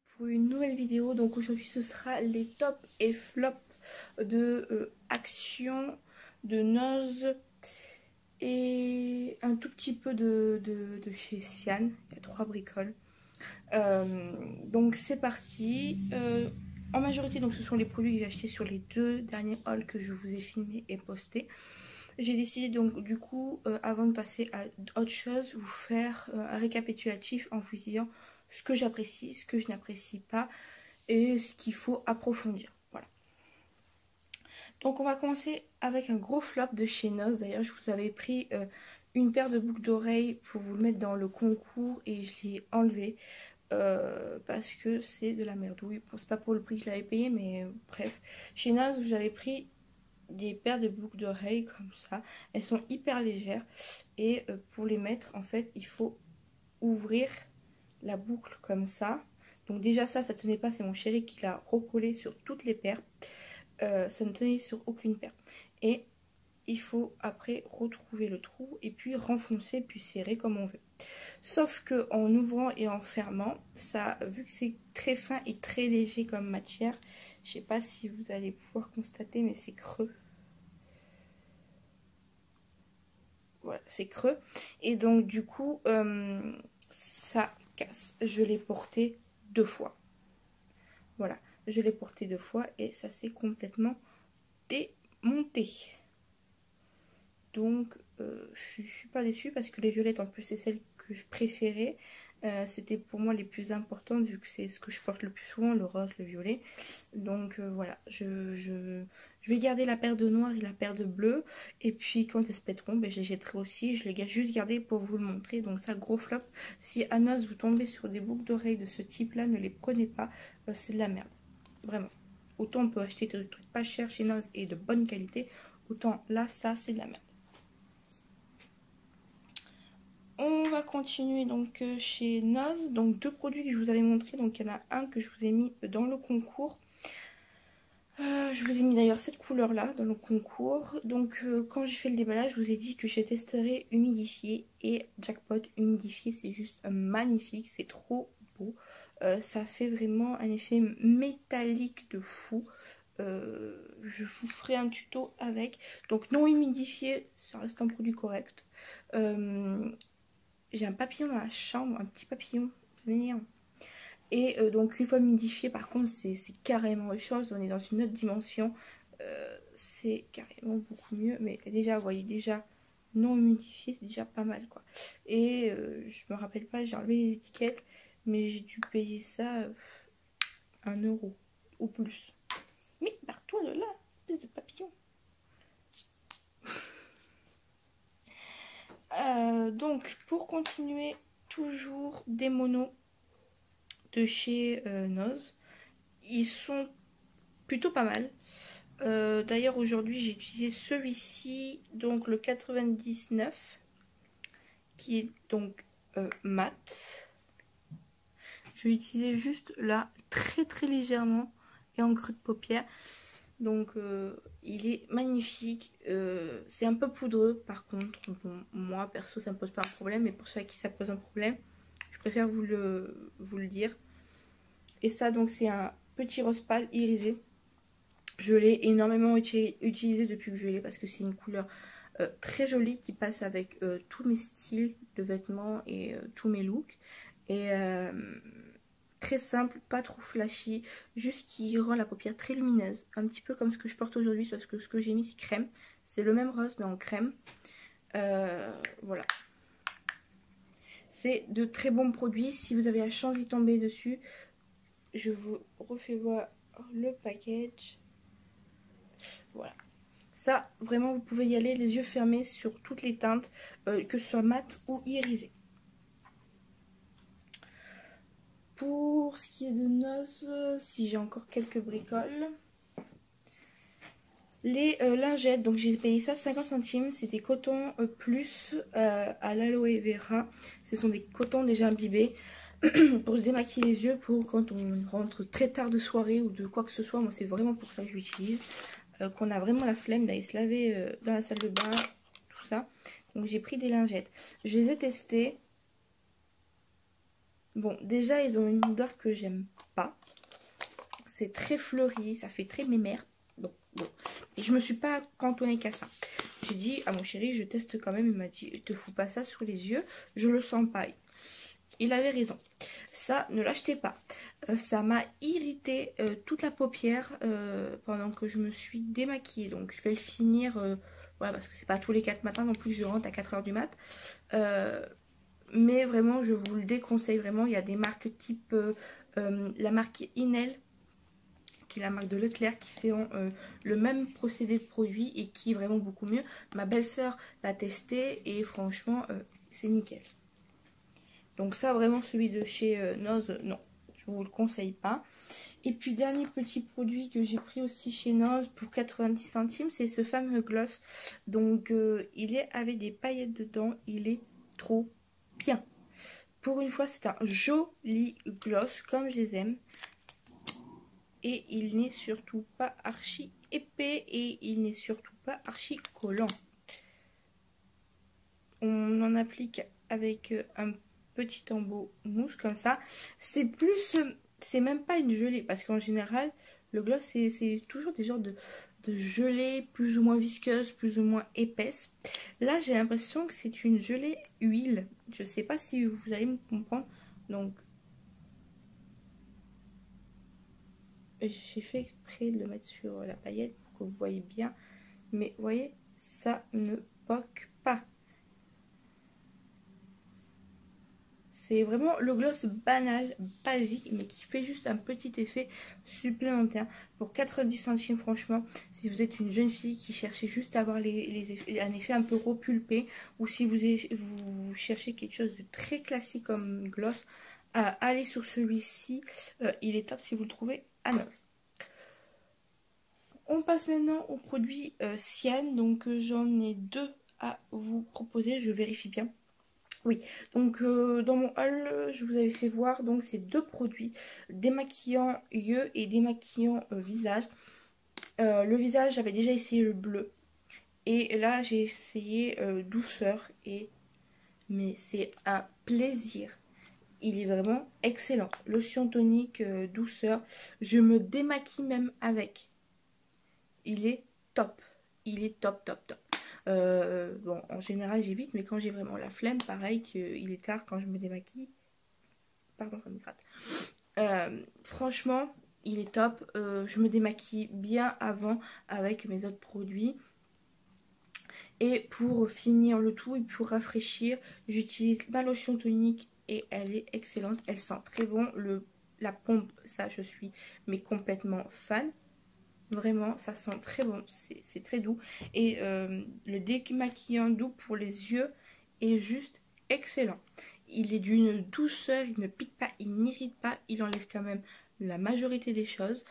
Pour une nouvelle vidéo, donc aujourd'hui ce sera les tops et flops de Action, de Nose et un tout petit peu de chez Sian. Il y a 3 bricoles. Donc c'est parti. En majorité, donc ce sont les produits que j'ai achetés sur les 2 derniers hauls que je vous ai filmés et postés. J'ai décidé donc du coup, avant de passer à autre chose, vous faire un récapitulatif en vous disant ce que j'apprécie, ce que je n'apprécie pas et ce qu'il faut approfondir. Voilà. Donc on va commencer avec un gros flop de chez Nose. D'ailleurs, je vous avais pris une paire de boucles d'oreilles pour vous le mettre dans le concours et je l'ai enlevé. Parce que c'est de la merde. Oui, c'est pas pour le prix que je l'avais payé, mais bref. Chez Nose, j'avais pris des paires de boucles d'oreilles comme ça. Elles sont hyper légères et pour les mettre, en fait, il faut ouvrir la boucle comme ça. Donc déjà ça tenait pas, c'est mon chéri qui l'a recollé sur toutes les paires. Ça ne tenait sur aucune paire. Et il faut après retrouver le trou et puis renfoncer puis serrer comme on veut. Sauf que en ouvrant et en fermant, ça, vu que c'est très fin et très léger comme matière, je sais pas si vous allez pouvoir constater, mais c'est creux. Voilà, c'est creux. Et donc du coup, ça casse. Je l'ai porté 2 fois. Voilà, je l'ai porté 2 fois et ça s'est complètement démonté. Donc je suis pas déçue parce que les violettes en plus c'est celles que je préférais. C'était pour moi les plus importantes vu que c'est ce que je porte le plus souvent, le rose, le violet. Donc voilà, je vais garder la paire de noir et la paire de bleu. Et puis quand elles se pèteront, ben, je les jetterai aussi. Je les ai juste gardées pour vous le montrer. Donc ça, gros flop. Si à Nose vous tombez sur des boucles d'oreilles de ce type là, ne les prenez pas. C'est de la merde. Vraiment. Autant on peut acheter des trucs pas chers chez Nose et de bonne qualité. Autant là, ça c'est de la merde. On va continuer donc chez Nose, donc 2 produits que je vous avais montré. Donc il y en a un que je vous ai mis dans le concours. Je vous ai mis d'ailleurs cette couleur là dans le concours. Donc quand j'ai fait le déballage, je vous ai dit que je testerai humidifié et jackpot humidifié. C'est juste magnifique, c'est trop beau. Ça fait vraiment un effet métallique de fou. Je vous ferai un tuto avec. Donc non humidifié, ça reste un produit correct. J'ai un papillon dans la chambre, un petit papillon, ça m'énerve. Et donc une fois humidifié, par contre, c'est carrément autre chose. On est dans une autre dimension. C'est carrément beaucoup mieux. Mais déjà, vous voyez, déjà non humidifié, c'est déjà pas mal, quoi. Et je me rappelle pas, j'ai enlevé les étiquettes, mais j'ai dû payer ça 1 € ou plus. Mais barre-toi de là, espèce de papillon. Donc pour continuer, toujours des monos de chez Nose. Ils sont plutôt pas mal. D'ailleurs aujourd'hui j'ai utilisé celui-ci, donc le 99, qui est donc mat. Je vais utiliser juste là très légèrement et en creux de paupière. Donc il est magnifique. C'est un peu poudreux par contre. Bon, moi perso ça me pose pas un problème, mais pour ceux à qui ça pose un problème, je préfère vous le dire. Et ça donc c'est un petit rose pâle irisé. Je l'ai énormément utilisé depuis que je l'ai parce que c'est une couleur très jolie qui passe avec tous mes styles de vêtements et tous mes looks. Et très simple, pas trop flashy, juste qui rend la paupière très lumineuse. Un petit peu comme ce que je porte aujourd'hui, sauf que ce que j'ai mis c'est crème. C'est le même rose mais en crème. Voilà. C'est de très bons produits. Si vous avez la chance d'y tomber dessus, je vous refais voir le package. Voilà. Ça, vraiment, vous pouvez y aller les yeux fermés sur toutes les teintes, que ce soit mat ou irisé. Pour ce qui est de Nose, si j'ai encore quelques bricoles. Les lingettes, donc j'ai payé ça 50 centimes. C'est des cotons plus à l'aloe vera. Ce sont des cotons déjà imbibés pour se démaquiller les yeux, pour quand on rentre très tard de soirée ou de quoi que ce soit. Moi, c'est vraiment pour ça que je l'utilise. Qu'on a vraiment la flemme d'aller se laver dans la salle de bain, tout ça. Donc j'ai pris des lingettes. Je les ai testées. Bon, déjà, ils ont une odeur que j'aime pas. C'est très fleuri, ça fait très mémère. Bon. Et je me suis pas cantonnée qu'à ça. J'ai dit à mon chéri, je teste quand même. Il m'a dit, te fous pas ça sur les yeux. Je le sens pas. Il avait raison. Ça, ne l'achetez pas. Ça m'a irrité toute la paupière pendant que je me suis démaquillée. Donc, je vais le finir. Voilà, parce que c'est pas tous les 4 matins non plus que je rentre à 4 h du mat. Mais vraiment, je vous le déconseille vraiment. Il y a des marques type la marque Inel, qui est la marque de Leclerc, qui fait le même procédé de produit et qui est vraiment beaucoup mieux. Ma belle-sœur l'a testé et franchement, c'est nickel. Donc ça, vraiment, celui de chez Nose, non, je vous le conseille pas. Et puis, dernier petit produit que j'ai pris aussi chez Nose pour 90 centimes, c'est ce fameux gloss. Donc, il est avec des paillettes dedans, il est trop bien. Pour une fois, c'est un joli gloss, comme je les aime. Et il n'est surtout pas archi épais et il n'est surtout pas archi collant. On en applique avec un petit embout mousse comme ça. C'est plus, c'est même pas une gelée parce qu'en général, le gloss c'est toujours des genres de gelée plus ou moins visqueuse, plus ou moins épaisse. Là, j'ai l'impression que c'est une gelée huile. Je sais pas si vous allez me comprendre. Donc, j'ai fait exprès de le mettre sur la paillette pour que vous voyez bien. Mais vous voyez, ça ne poque pas. C'est vraiment le gloss banal, basique, mais qui fait juste un petit effet supplémentaire. Pour 90 centimes, franchement, si vous êtes une jeune fille qui cherchez juste à avoir un effet un peu repulpé, ou si vous cherchez quelque chose de très classique comme gloss, allez sur celui-ci. Il est top si vous le trouvez à Nose. On passe maintenant aux produits Sienne. Donc j'en ai 2 à vous proposer, je vérifie bien. Oui, donc dans mon haul, je vous avais fait voir donc ces 2 produits, démaquillant yeux et démaquillant visage. Le visage, j'avais déjà essayé le bleu. Et là, j'ai essayé douceur. Mais c'est un plaisir. Il est vraiment excellent. Lotion tonique, douceur. Je me démaquille même avec. Il est top. Il est top, top, top. Bon, en général j'évite, mais quand j'ai vraiment la flemme, pareil qu'il est tard quand je me démaquille. Pardon, ça me gratte. Franchement, il est top. Je me démaquille bien avant avec mes autres produits. Et pour finir le tout et pour rafraîchir, j'utilise ma lotion tonique et elle est excellente. Elle sent très bon. La pompe, ça je suis mais complètement fan. Vraiment, ça sent très bon, c'est très doux. Et le démaquillant doux pour les yeux est juste excellent. Il est d'une douceur, il ne pique pas, il n'irrite pas, il enlève quand même la majorité des choses.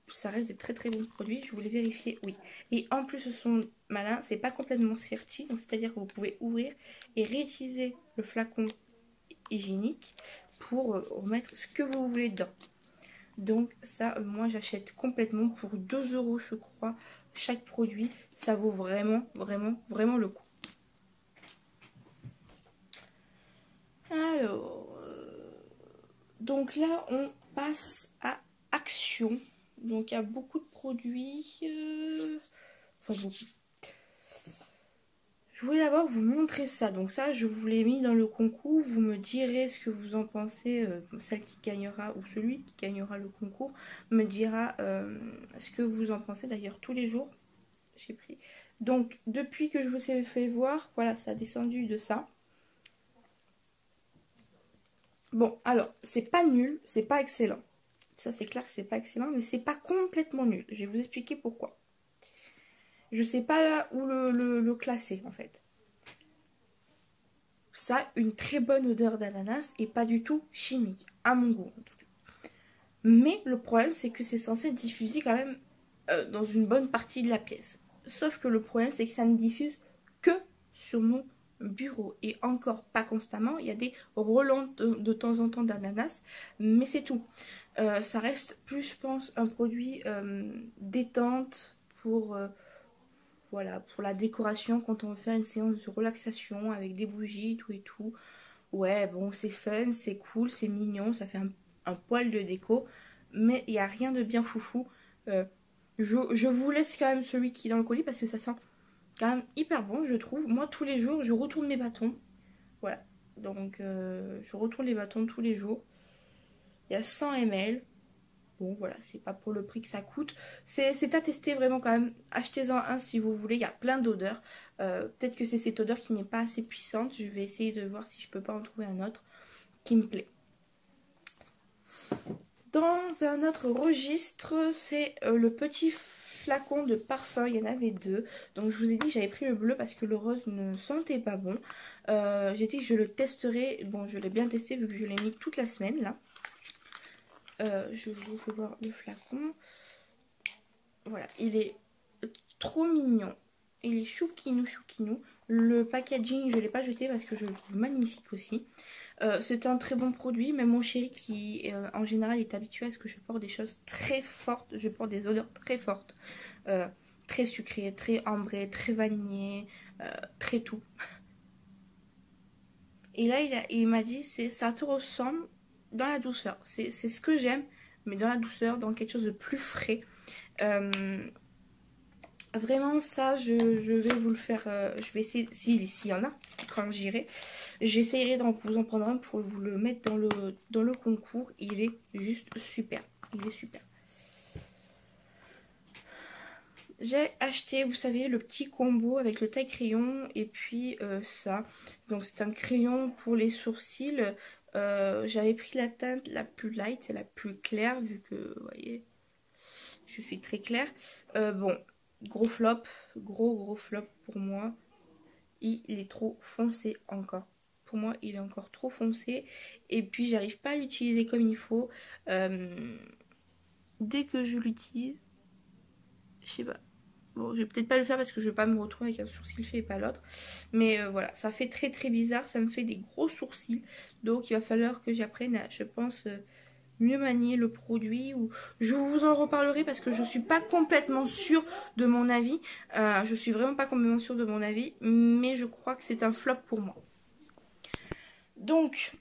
Ça reste des très très bons produits, je voulais vérifier, oui. Et en plus, ce sont malins, c'est pas complètement serti, donc c'est-à-dire que vous pouvez ouvrir et réutiliser le flacon hygiénique pour remettre ce que vous voulez dedans. Donc ça, moi j'achète complètement pour 2 € je crois chaque produit. Ça vaut vraiment, vraiment, vraiment le coup. Alors, donc là on passe à Action. Donc il y a beaucoup de produits. Enfin beaucoup. Je voulais d'abord vous montrer ça. Donc ça, je vous l'ai mis dans le concours. Vous me direz ce que vous en pensez. Celle qui gagnera ou celui qui gagnera le concours me dira ce que vous en pensez. D'ailleurs, tous les jours, j'ai pris. Donc, depuis que je vous ai fait voir, voilà, ça a descendu de ça. Bon, alors, c'est pas nul, c'est pas excellent. Ça, c'est clair que c'est pas excellent, mais c'est pas complètement nul. Je vais vous expliquer pourquoi. Je sais pas où le classer en fait. Ça a une très bonne odeur d'ananas et pas du tout chimique, à mon goût en tout cas. Mais le problème c'est que c'est censé diffuser quand même dans une bonne partie de la pièce. Sauf que le problème c'est que ça ne diffuse que sur mon bureau. Et encore pas constamment, il y a des relents de temps en temps d'ananas, mais c'est tout. Ça reste plus je pense un produit détente pour... voilà, pour la décoration, quand on veut faire une séance de relaxation avec des bougies, tout et tout. ouais bon c'est fun, c'est cool, c'est mignon, ça fait un poil de déco, mais il n'y a rien de bien foufou. Je vous laisse quand même celui qui est dans le colis parce que ça sent quand même hyper bon je trouve. Moi tous les jours je retourne mes bâtons, voilà, donc je retourne les bâtons tous les jours. Il y a 100 ml. Bon voilà, c'est pas pour le prix que ça coûte. C'est à tester vraiment quand même. Achetez-en un si vous voulez, il y a plein d'odeurs. Peut-être que c'est cette odeur qui n'est pas assez puissante. Je vais essayer de voir si je peux pas en trouver un autre qui me plaît. Dans un autre registre, c'est le petit flacon de parfum. Il y en avait deux. Donc je vous ai dit j'avais pris le bleu parce que le rose ne sentait pas bon. J'ai dit que je le testerai. Bon, je l'ai bien testé vu que je l'ai mis toute la semaine là. Je vous fais voir le flacon. Voilà, il est trop mignon. Il est chouquinou chouquinou. Le packaging, je ne l'ai pas jeté parce que je le trouve magnifique aussi. C'est un très bon produit. Même mon chéri qui, en général, est habitué à ce que je porte des choses très fortes. Je porte des odeurs très fortes. Très sucrées, très ambrées, très vanillées, très tout. Et là, il m'a dit, ça te ressemble dans la douceur. C'est ce que j'aime, mais dans la douceur, dans quelque chose de plus frais. Vraiment ça je vais vous le faire, je vais essayer, s'il y en a quand j'irai, j'essayerai d'en vous en prendre un pour vous le mettre dans le concours. Il est juste super, il est super. J'ai acheté, vous savez, le petit combo avec le taille crayon et puis ça. Donc c'est un crayon pour les sourcils. J'avais pris la teinte la plus light, c'est la plus claire vu que, vous voyez, je suis très claire. Bon, gros flop, gros flop pour moi. Il est trop foncé encore. Pour moi, il est encore trop foncé. Et puis, j'arrive pas à l'utiliser comme il faut. Dès que je l'utilise, je sais pas. Bon, je vais peut-être pas le faire parce que je vais pas me retrouver avec un sourcil fait et pas l'autre. Mais voilà, ça fait très bizarre. Ça me fait des gros sourcils. Donc, il va falloir que j'apprenne à, je pense, mieux manier le produit. Ou je vous en reparlerai parce que je suis pas complètement sûre de mon avis. Je suis vraiment pas complètement sûre de mon avis. Mais je crois que c'est un flop pour moi. Donc,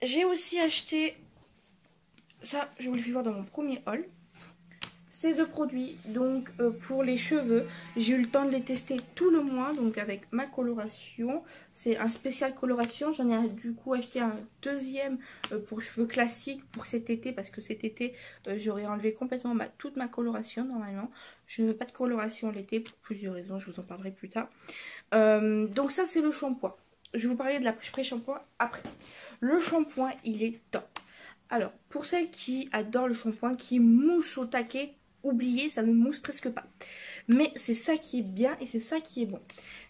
j'ai aussi acheté... Ça, je vous le fais voir dans mon premier haul. Ces deux produits, donc pour les cheveux, j'ai eu le temps de les tester tout le mois, donc avec ma coloration. C'est un spécial coloration, j'en ai du coup acheté un deuxième pour cheveux classiques pour cet été, parce que cet été j'aurais enlevé complètement toute ma coloration normalement. Je ne veux pas de coloration l'été pour plusieurs raisons, je vous en parlerai plus tard. Donc ça c'est le shampoing, je vais vous parler de la pré-shampoing après. Le shampoing il est top. Alors pour celles qui adorent le shampoing, qui mousse au taquet, oubliez, ça ne mousse presque pas. Mais c'est ça qui est bien et c'est ça qui est bon.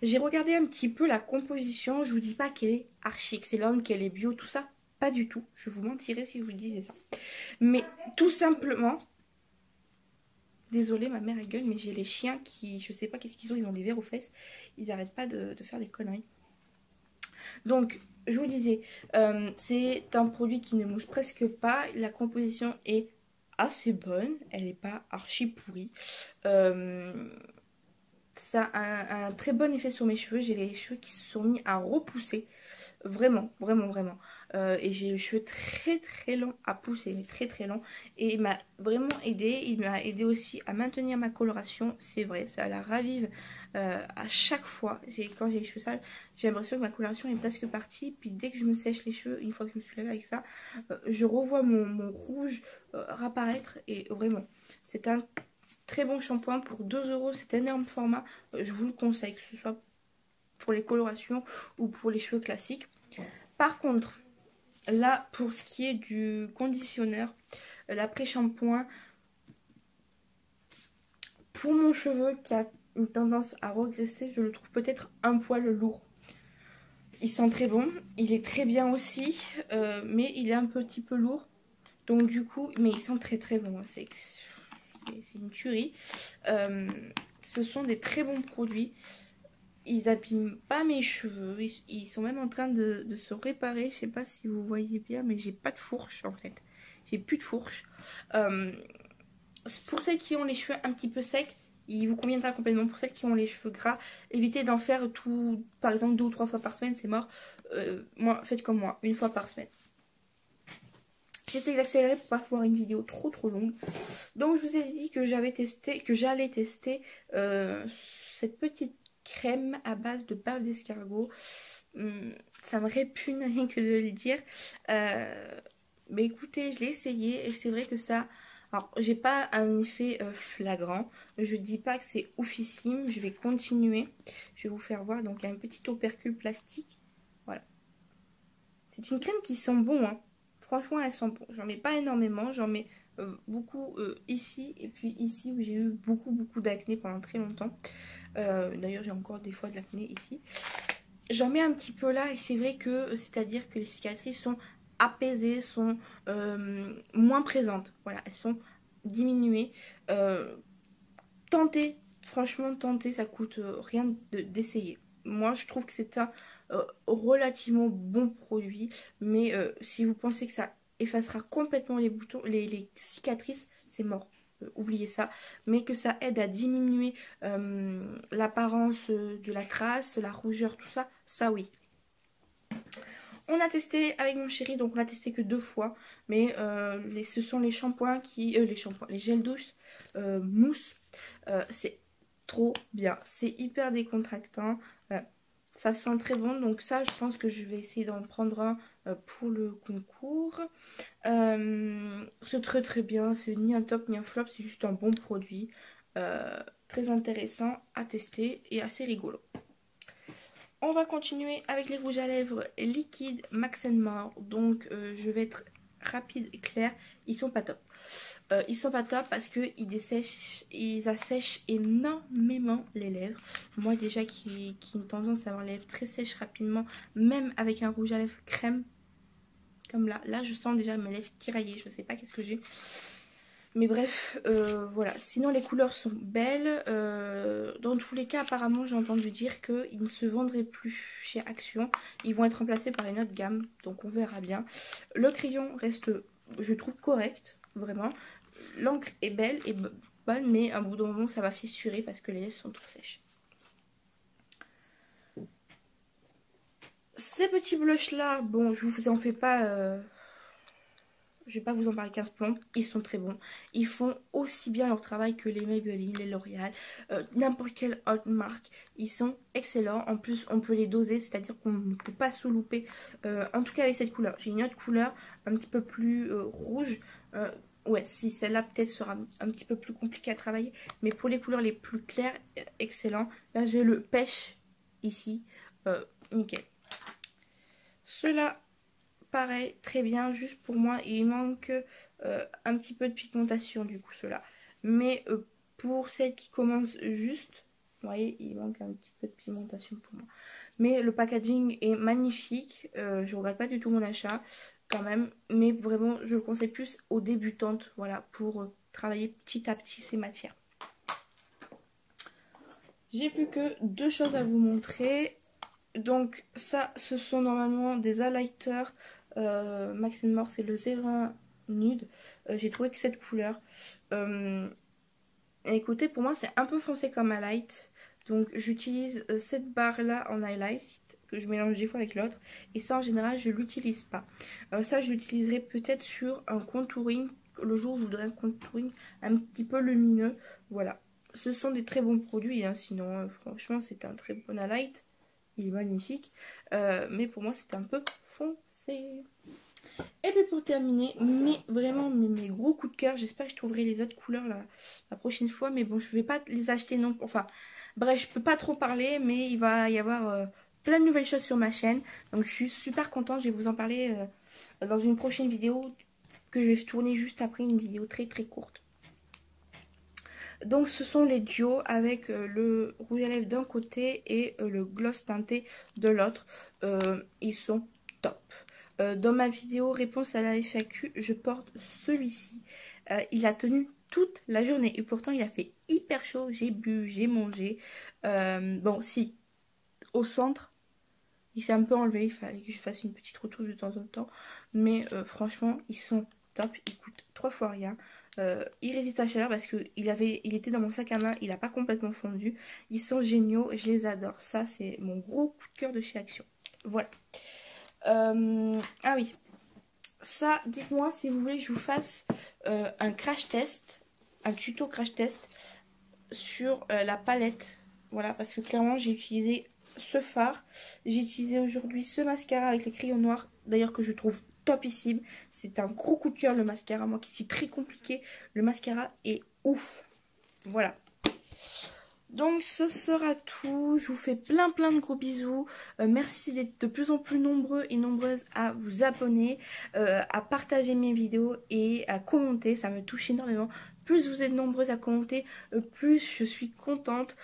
J'ai regardé un petit peu la composition. Je vous dis pas qu'elle est archi excellente, qu'elle est bio, tout ça. Pas du tout. Je vous mentirais si je vous disais ça. Mais tout simplement... Désolée, ma mère elle gueule, mais j'ai les chiens qui... Je sais pas qu'est-ce qu'ils ont, ils ont des vers aux fesses. Ils n'arrêtent pas de faire des conneries. Donc, je vous disais, c'est un produit qui ne mousse presque pas. La composition est assez bonne, elle n'est pas archi pourrie. Ça a un très bon effet sur mes cheveux. J'ai les cheveux qui se sont mis à repousser. Vraiment. Et j'ai les cheveux très longs à pousser, mais très longs. Et il m'a vraiment aidé. Il m'a aidé aussi à maintenir ma coloration. C'est vrai, ça la ravive à chaque fois. Quand j'ai les cheveux sales, j'ai l'impression que ma coloration est presque partie. Puis dès que je me sèche les cheveux, une fois que je me suis lavée avec ça, je revois mon rouge réapparaître. Et vraiment, c'est un très bon shampoing pour 2 €. C'est un énorme format. Je vous le conseille, que ce soit pour les colorations ou pour les cheveux classiques. Par contre, là, pour ce qui est du conditionneur, l'après-shampoing, pour mon cheveu qui a une tendance à regresser, je le trouve peut-être un poil lourd. Il sent très bon, il est très bien aussi, mais il est un petit peu lourd. Donc du coup, mais il sent très bon, c'est une tuerie. Ce sont des très bons produits. Ils abîment pas mes cheveux. Ils sont même en train de se réparer. Je sais pas si vous voyez bien, mais j'ai pas de fourche en fait. J'ai plus de fourche. Pour celles qui ont les cheveux un petit peu secs, il vous conviendra complètement. Pour celles qui ont les cheveux gras, évitez d'en faire tout, par exemple 2 ou 3 fois par semaine, c'est mort. moi, faites comme moi, une fois par semaine. J'essaie d'accélérer pour pas faire une vidéo trop longue. Donc je vous ai dit que j'allais tester cette petite crème à base de bave d'escargot. Ça me répugne rien que de le dire. Mais écoutez, je l'ai essayé et c'est vrai que ça... Alors, j'ai pas un effet flagrant. Je dis pas que c'est oufissime. Je vais continuer. Je vais vous faire voir. Donc, il y a un petit opercule plastique. Voilà. C'est une crème qui sent bon, hein. Franchement, elle sent bon. J'en mets pas énormément. J'en mets beaucoup ici. Et puis ici, où j'ai eu beaucoup d'acné pendant très longtemps. D'ailleurs, j'ai encore des fois de l'acné ici. J'en mets un petit peu là. Et c'est vrai que, c'est-à-dire que les cicatrices sont apaisées, sont moins présentes. Voilà, elles sont diminuées. Tentez, franchement, tentez. Ça coûte rien d'essayer. Moi, je trouve que c'est un relativement bon produit, mais si vous pensez que ça effacera complètement les boutons, les cicatrices, c'est mort, oubliez ça. Mais que ça aide à diminuer l'apparence de la trace, la rougeur, tout ça, ça oui. On a testé avec mon chéri, donc on l'a testé que 2 fois, mais ce sont les shampoings les gels douche mousse, c'est trop bien, c'est hyper décontractant. Ça sent très bon, donc ça je pense que je vais essayer d'en prendre un pour le concours. C'est très bien, c'est ni un top ni un flop, c'est juste un bon produit. Très intéressant à tester et assez rigolo. On va continuer avec les rouges à lèvres liquides Max & More. Donc je vais être rapide et claire, ils sont pas top. Ils sont pas top parce que ils assèchent énormément les lèvres. Moi déjà qui ai une tendance à avoir les lèvres très sèches rapidement, même avec un rouge à lèvres crème, comme là je sens déjà mes lèvres tiraillées, je sais pas qu'est-ce que j'ai. Mais bref, voilà. Sinon les couleurs sont belles. Dans tous les cas apparemment j'ai entendu dire qu'ils ne se vendraient plus chez Action. Ils vont être remplacés par une autre gamme, donc on verra bien. Le crayon reste, je trouve, correct, vraiment. L'encre est belle et bonne, mais à un bout d'un moment ça va fissurer parce que les lèvres sont trop sèches. Ces petits blushs là, bon je vous en fais pas, je vais pas vous en parler 15 plombs, ils sont très bons. Ils font aussi bien leur travail que les Maybelline, les L'Oréal, n'importe quelle autre marque. Ils sont excellents, en plus on peut les doser, c'est-à-dire qu'on ne peut pas sous-louper, en tout cas avec cette couleur. J'ai une autre couleur un petit peu plus rouge. Ouais, si celle-là peut-être sera un petit peu plus compliquée à travailler, mais pour les couleurs les plus claires, excellent. Là j'ai le pêche ici, nickel. Ceux-là, pareil, très bien, juste pour moi, il manque un petit peu de pigmentation du coup ceux-là. Mais pour celles qui commencent juste, vous voyez, il manque un petit peu de pigmentation pour moi. Mais le packaging est magnifique, je regrette pas du tout mon achat quand même, mais vraiment je le conseille plus aux débutantes, voilà, pour travailler petit à petit ces matières. J'ai plus que 2 choses à vous montrer. Donc ça, ce sont normalement des highlighters Max & More, c'est le 01 Nude. J'ai trouvé que cette couleur, écoutez, pour moi c'est un peu foncé comme highlight. Donc j'utilise cette barre là en highlight que je mélange des fois avec l'autre, et ça en général je l'utilise pas. Ça je l'utiliserai peut-être sur un contouring, le jour où je voudrais un contouring un petit peu lumineux. Voilà, ce sont des très bons produits, hein, sinon franchement c'est un très bon highlight. Il est magnifique, mais pour moi c'est un peu foncé. Et puis pour terminer, mes gros coups de cœur, j'espère que je trouverai les autres couleurs la prochaine fois, mais bon je vais pas les acheter non, enfin bref, je peux pas trop parler, mais il va y avoir plein de nouvelles choses sur ma chaîne, donc je suis super contente. Je vais vous en parler dans une prochaine vidéo que je vais tourner juste après, une vidéo très courte. Donc ce sont les duos avec le rouge à lèvres d'un côté et le gloss teinté de l'autre. Ils sont top. Dans ma vidéo réponse à la FAQ, je porte celui-ci. Il a tenu toute la journée et pourtant il a fait hyper chaud. J'ai bu, j'ai mangé. Bon si, au centre, il s'est un peu enlevé. Il fallait que je fasse une petite retouche de temps en temps. Mais franchement, ils sont top. Ils coûtent 3 fois rien. Il résiste à la chaleur parce qu'il était dans mon sac à main, il n'a pas complètement fondu. Ils sont géniaux, je les adore. Ça c'est mon gros coup de cœur de chez Action. Voilà. Ah oui, ça, dites-moi si vous voulez que je vous fasse un crash test, un tuto crash test sur la palette. Voilà, parce que clairement j'ai utilisé ce fard, j'ai utilisé aujourd'hui ce mascara avec le crayon noir, d'ailleurs que je trouve topissime. C'est un gros coup de cœur le mascara, moi qui suis très compliqué, le mascara est ouf. Voilà. Donc ce sera tout, je vous fais plein de gros bisous, merci d'être de plus en plus nombreux et nombreuses à vous abonner, à partager mes vidéos et à commenter, ça me touche énormément. Plus vous êtes nombreuses à commenter, plus je suis contente.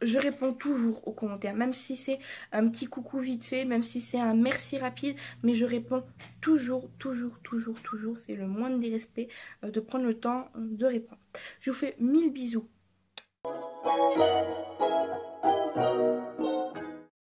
Je réponds toujours aux commentaires, même si c'est un petit coucou vite fait, même si c'est un merci rapide, mais je réponds toujours. C'est le moindre des respects de prendre le temps de répondre. Je vous fais 1000 bisous.